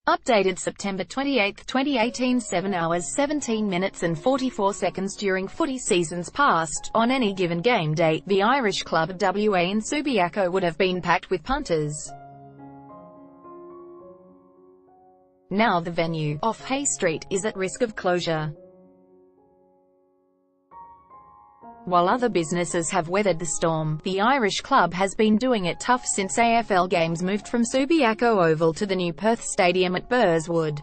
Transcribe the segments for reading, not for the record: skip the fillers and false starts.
Updated September 28, 2018, 7 hours 17 minutes and 44 seconds. During footy seasons past, on any given game day, the Irish club of WA in Subiaco would have been packed with punters. Now the venue, off Hay Street, is at risk of closure. While other businesses have weathered the storm, the Irish club has been doing it tough since AFL games moved from Subiaco Oval to the new Perth Stadium at Burswood.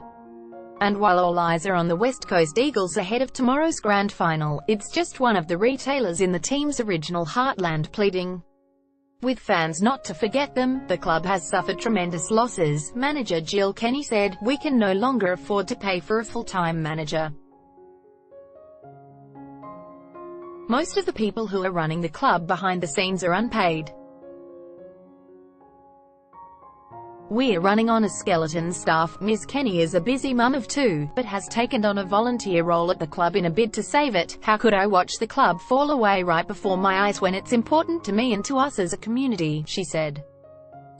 And while all eyes are on the West Coast Eagles ahead of tomorrow's grand final, it's just one of the retailers in the team's original heartland pleading with fans not to forget them. The club has suffered tremendous losses, manager Jill Kenny said. We can no longer afford to pay for a full-time manager. Most of the people who are running the club behind the scenes are unpaid. We're running on a skeleton staff. Ms. Kenny is a busy mum of two, but has taken on a volunteer role at the club in a bid to save it. How could I watch the club fall away right before my eyes when it's important to me and to us as a community, she said.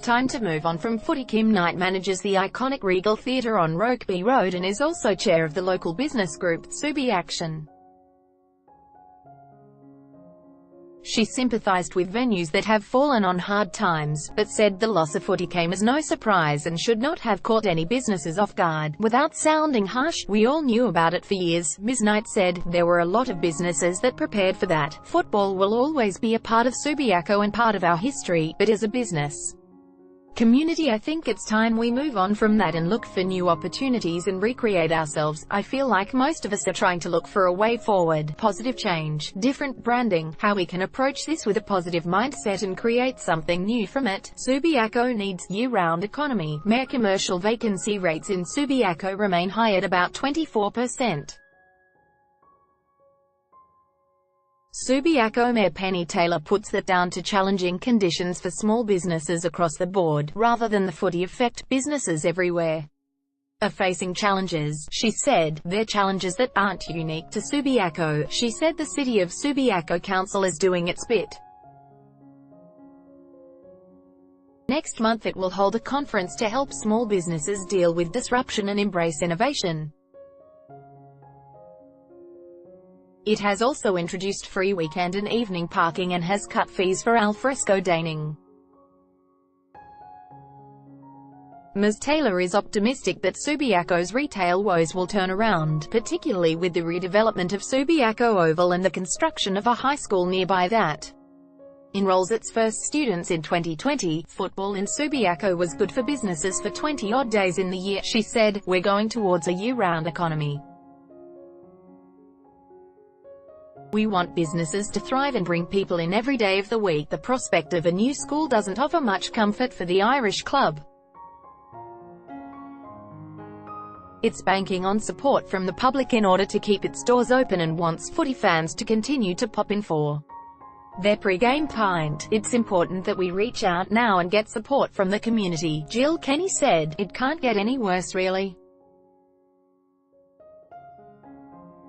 Time to move on from footy. Kim Knight manages the iconic Regal Theatre on Rokeby Road and is also chair of the local business group, Subiaco. She sympathized with venues that have fallen on hard times, but said the loss of footy came as no surprise and should not have caught any businesses off guard. Without sounding harsh, we all knew about it for years, Ms. Knight said. There were a lot of businesses that prepared for that. Football will always be a part of Subiaco and part of our history, but as a business community, I think it's time we move on from that and look for new opportunities and recreate ourselves. I feel like most of us are trying to look for a way forward, positive change, different branding, how we can approach this with a positive mindset and create something new from it. Subiaco needs year-round economy. Mayor commercial vacancy rates in Subiaco remain high at about 24%. Subiaco Mayor Penny Taylor puts that down to challenging conditions for small businesses across the board, rather than the footy effect. Businesses everywhere are facing challenges, she said. They're challenges that aren't unique to Subiaco. She said the City of Subiaco Council is doing its bit. Next month it will hold a conference to help small businesses deal with disruption and embrace innovation. It has also introduced free weekend and evening parking and has cut fees for alfresco dining. Ms. Taylor is optimistic that Subiaco's retail woes will turn around, particularly with the redevelopment of Subiaco Oval and the construction of a high school nearby that enrolls its first students in 2020. Football in Subiaco was good for businesses for 20-odd days in the year, she said. We're going towards a year-round economy. We want businesses to thrive and bring people in every day of the week. The prospect of a new school doesn't offer much comfort for the Irish club. It's banking on support from the public in order to keep its doors open and wants footy fans to continue to pop in for their pre-game pint. It's important that we reach out now and get support from the community, Jill Kenny said. It can't get any worse, really.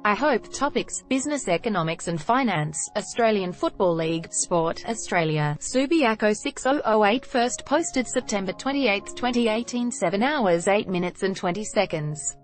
I hope. Topics: business, economics and finance, Australian Football League, Sport, Australia. Subiaco 6008 first posted September 28, 2018, 7 hours 8 minutes and 20 seconds.